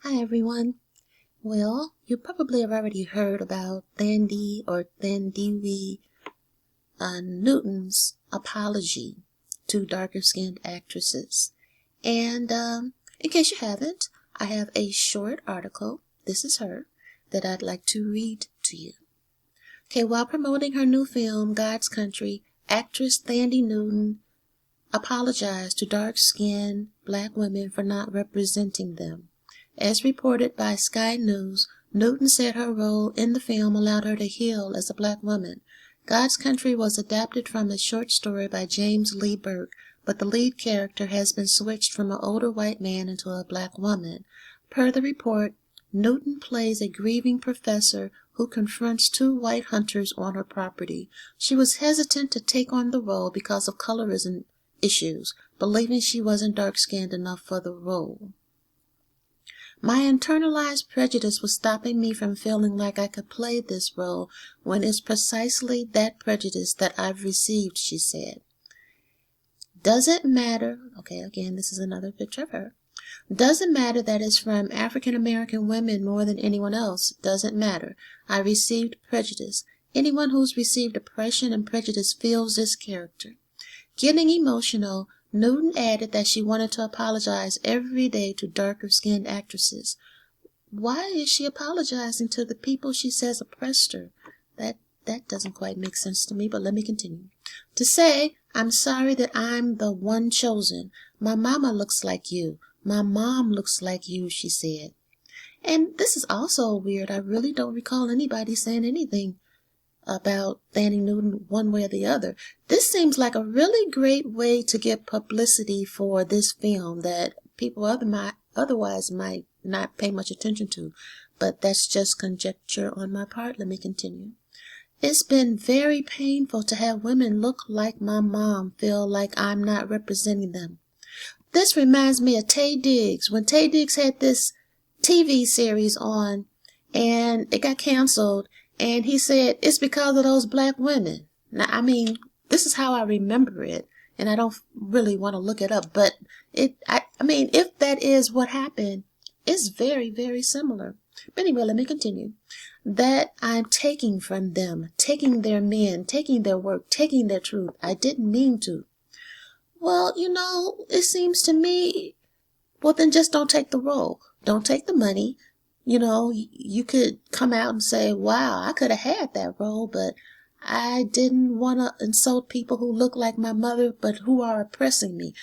Hi everyone. Well, you probably have already heard about Thandiwe Newton's apology to darker skinned actresses. And in case you haven't, I have a short article, this is her, that I'd like to read to you. Okay, while promoting her new film, God's Country, actress Thandiwe Newton apologized to dark-skinned black women for not representing them. As reported by Sky News, Newton said her role in the film allowed her to heal as a black woman. God's Country was adapted from a short story by James Lee Burke, but the lead character has been switched from an older white man into a black woman. Per the report, Newton plays a grieving professor who confronts two white hunters on her property. She was hesitant to take on the role because of colorism issues, believing she wasn't dark-skinned enough for the role. My internalized prejudice was stopping me from feeling like I could play this role when it's precisely that prejudice that I've received, she said. Doesn't matter, okay, again, this is another picture of her. Doesn't matter that it's from African American women more than anyone else. Doesn't matter. I received prejudice. Anyone who's received oppression and prejudice feels this character. Getting emotional, Newton added that she wanted to apologize every day to darker-skinned actresses. Why is she apologizing to the people she says oppressed her? That doesn't quite make sense to me, but let me continue. To say, I'm sorry that I'm the one chosen. My mama looks like you. My mom looks like you, she said. And this is also weird. I really don't recall anybody saying anything about Thandiwe Newton one way or the other. This seems like a really great way to get publicity for this film that people otherwise might not pay much attention to, but that's just conjecture on my part. Let me continue. It's been very painful to have women look like my mom feel like I'm not representing them. This reminds me of Taye Diggs. When Taye Diggs had this TV series on and it got canceled, and he said, it's because of those black women. Now, I mean, this is how I remember it, and I don't really want to look it up, but I mean, if that is what happened, it's very, very similar. But anyway, let me continue. That I'm taking from them, taking their men, taking their work, taking their truth. I didn't mean to. Well, it seems to me, well, then just don't take the role. Don't take the money. You could come out and say, wow, I could have had that role, but I didn't want to insult people who look like my mother, but who are oppressing me.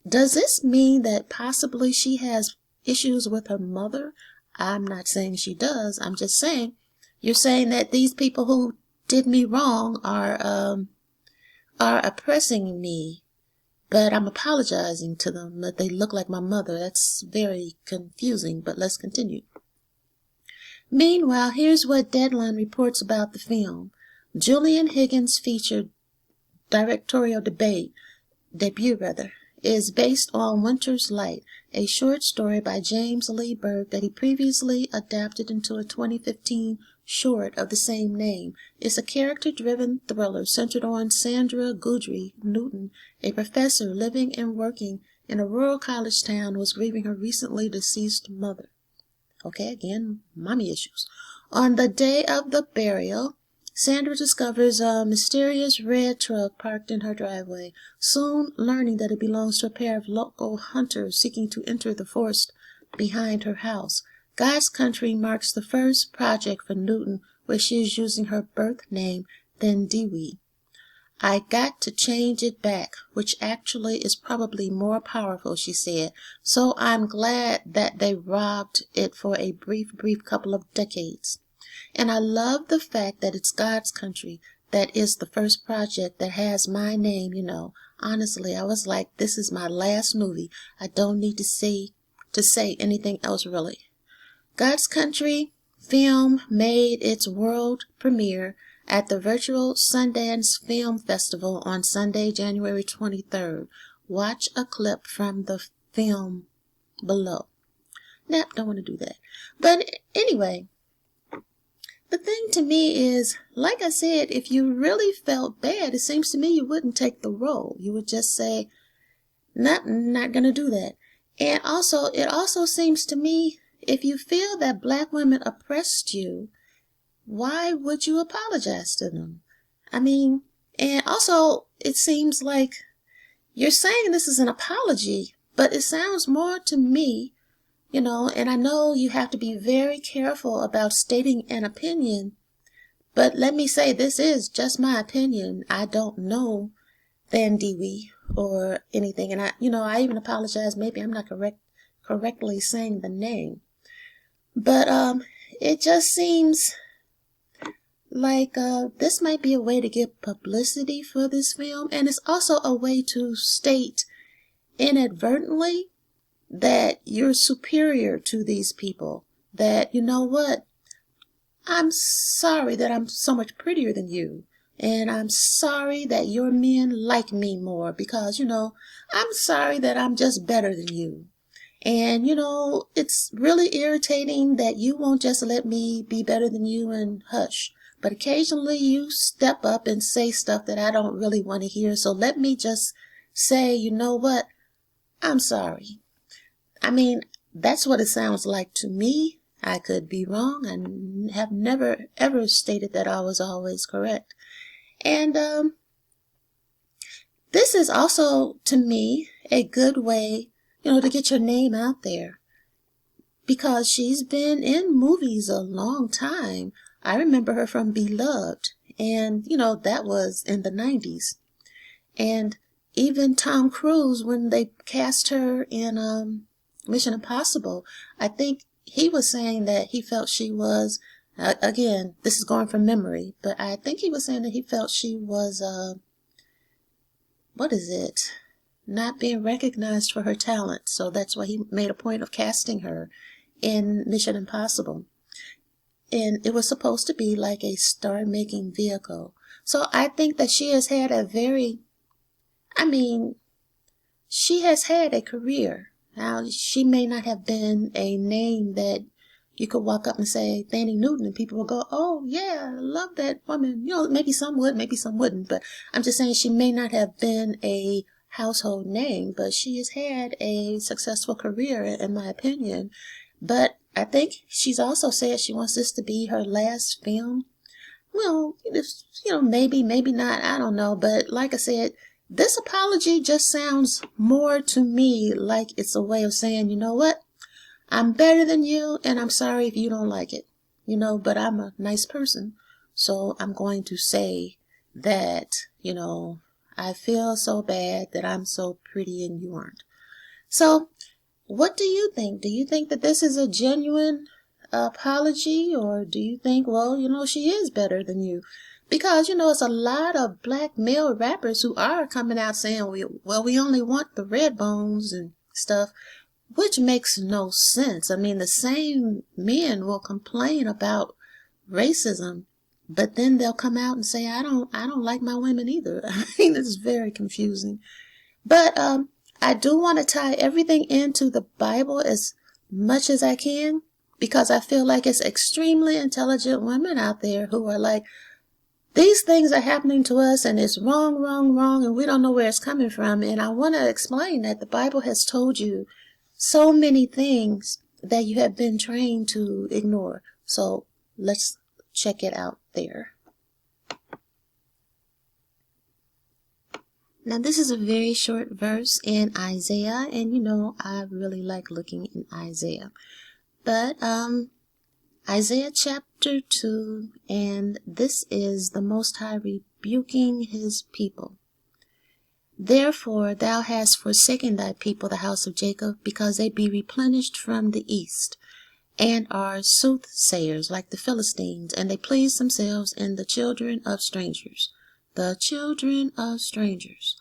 Does this mean that possibly she has issues with her mother? I'm not saying she does. I'm just saying, you're saying that these people who did me wrong are oppressing me, but I'm apologizing to them that they look like my mother. That's very confusing, but let's continue. Meanwhile, here's what Deadline reports about the film. Julian Higgins' featured directorial debut, is based on Winter's Light, a short story by James Lee Burke that he previously adapted into a 2015 short of the same name. It's a character-driven thriller centered on Sandra Guidry Newton, a professor living and working in a rural college town who was grieving her recently deceased mother. Okay, again, mommy issues. On the day of the burial, Sandra discovers a mysterious red truck parked in her driveway, soon learning that it belongs to a pair of local hunters seeking to enter the forest behind her house. God's Country marks the first project for Newton where she is using her birth name, Thandiwe. I got to change it back, which actually is probably more powerful, she said. So I'm glad that they robbed it for a brief couple of decades. And I love the fact that it's God's Country that is the first project that has my name, Honestly, I was like, this is my last movie. I don't need to say anything else really. God's Country film made its world premiere at the virtual Sundance Film Festival on Sunday, January 23rd. Watch a clip from the film below. Nope, don't want to do that. But anyway, the thing to me is, like I said, if you really felt bad, it seems to me you wouldn't take the role. You would just say, not going to do that. And also, it also seems to me if you feel that black women oppressed you, why would you apologize to them? I mean, and also it seems like you're saying this is an apology, but it sounds more to me, and I know you have to be very careful about stating an opinion, but let me say this is just my opinion. I don't know Thandiwe or anything, and I even apologize. Maybe I'm not correctly saying the name, but it just seems like this might be a way to get publicity for this film, and it's also a way to state inadvertently that you're superior to these people, that you know what, I'm sorry that I'm so much prettier than you, and I'm sorry that your men like me more because I'm sorry that I'm just better than you. And it's really irritating that you won't just let me be better than you and hush. But occasionally you step up and say stuff that I don't really want to hear. So let me just say, you know what? I'm sorry. I mean, that's what it sounds like to me. I could be wrong. I have never, ever stated that I was always correct. And this is also, to me, a good way, to get your name out there. Because she's been in movies a long time. I remember her from Beloved, and that was in the 90s. And even Tom Cruise, when they cast her in Mission Impossible, I think he was saying that he felt she was, again, this is going from memory, but I think he was saying that he felt she was, not being recognized for her talent. So that's why he made a point of casting her in Mission Impossible. And it was supposed to be like a star-making vehicle. So I think that she has had she has had a career. Now, she may not have been a name that you could walk up and say, Thandiwe Newton, and people will go, oh, yeah, I love that woman. Maybe some would, maybe some wouldn't. But I'm just saying she may not have been a household name, but she has had a successful career, in my opinion. But I think she's also said she wants this to be her last film. Well, maybe not. I don't know. But like I said, this apology just sounds more to me like it's a way of saying, you know what? I'm better than you, and I'm sorry if you don't like it. But I'm a nice person. So I'm going to say that, I feel so bad that I'm so pretty and you aren't. So what do you think? Do you think that this is a genuine apology, or do you think, well, she is better than you? Because, it's a lot of black male rappers who are coming out saying, we only want the red bones and stuff, which makes no sense. I mean, the same men will complain about racism, but then they'll come out and say, I don't like my women either. I mean, it's very confusing. But I do want to tie everything into the Bible as much as I can, because I feel like it's extremely intelligent women out there who are like, these things are happening to us and it's wrong, and we don't know where it's coming from. And I want to explain that the Bible has told you so many things that you have been trained to ignore. So let's check it out there. Now, this is a very short verse in Isaiah, and I really like looking in Isaiah. But Isaiah chapter 2, and this is the Most High rebuking his people. Therefore thou hast forsaken thy people, the house of Jacob, because they be replenished from the east, and are soothsayers like the Philistines, and they please themselves in the children of strangers. The children of strangers.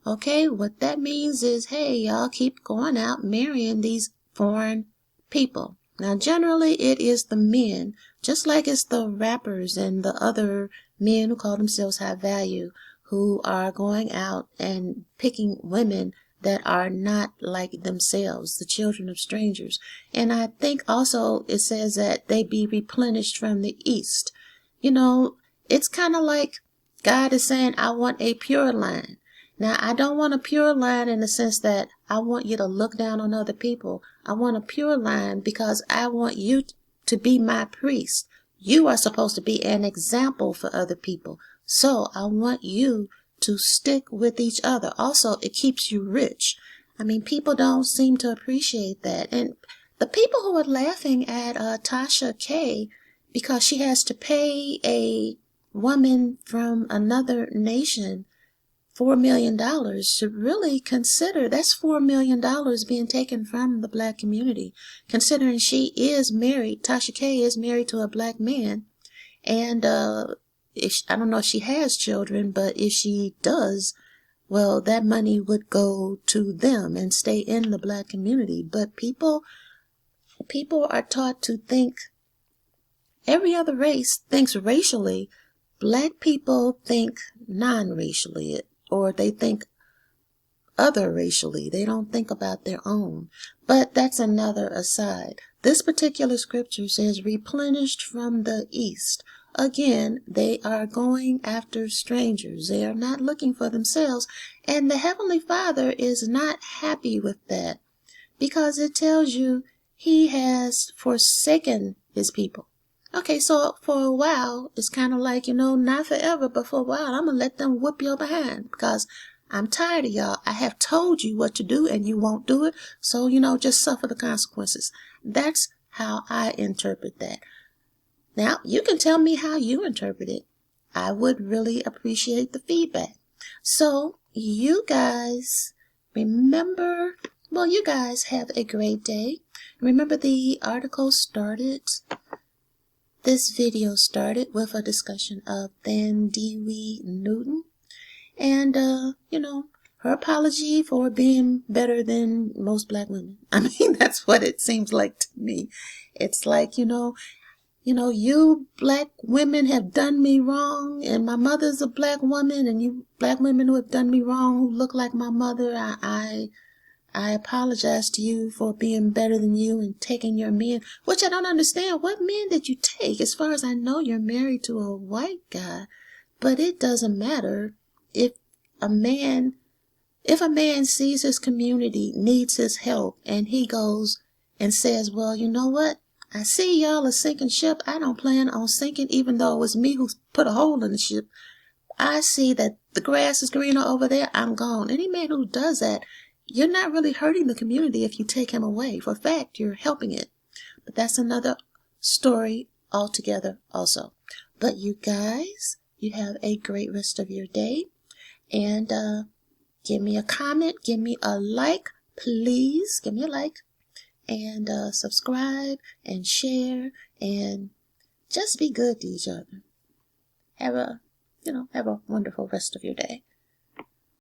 Okay, what that means is, hey, y'all keep going out marrying these foreign people. Now, generally, it is the men, just like it's the rappers and the other men who call themselves high value, who are going out and picking women that are not like themselves, the children of strangers. And I think also it says that they be replenished from the east. It's kind of like God is saying, I want a pure line. Now, I don't want a pure line in the sense that I want you to look down on other people. I want a pure line because I want you to be my priest. You are supposed to be an example for other people. So I want you to stick with each other. Also, it keeps you rich. I mean, people don't seem to appreciate that. And the people who are laughing at Tasha K because she has to pay a woman from another nation $4 million should really consider that's $4 million being taken from the black community, considering she is married. Tasha K is married to a black man. And I don't know if she has children, but if she does, well, that money would go to them and stay in the black community. But people are taught to think every other race thinks racially. Black people think non-racially, or they think other racially. They don't think about their own. But that's another aside. This particular scripture says, replenished from the east. Again, they are going after strangers. They are not looking for themselves. And the Heavenly Father is not happy with that, because it tells you he has forsaken his people. Okay, so for a while, it's kind of like, not forever, but for a while, I'm going to let them whoop your behind because I'm tired of y'all. I have told you what to do and you won't do it. So, just suffer the consequences. That's how I interpret that. Now, you can tell me how you interpret it. I would really appreciate the feedback. So, you guys remember, you guys have a great day. Remember the article started... This video started with a discussion of Thandiwe Newton and, her apology for being better than most black women. I mean, that's what it seems like to me. It's like, you black women have done me wrong, and my mother's a black woman, and you black women who have done me wrong, who look like my mother, I apologize to you for being better than you and taking your men, which I don't understand. What men did you take? As far as I know, you're married to a white guy, but it doesn't matter. If a man sees his community needs his help and he goes and says, well, you know what? I see y'all are sinking ship. I don't plan on sinking, even though it was me who put a hole in the ship. I see that the grass is greener over there. I'm gone. Any man who does that, you're not really hurting the community if you take him away. For a fact, you're helping it. But that's another story altogether also. But you guys, you have a great rest of your day. And give me a comment. Give me a like. Please give me a like. And subscribe and share. And just be good to each other. Have a wonderful rest of your day.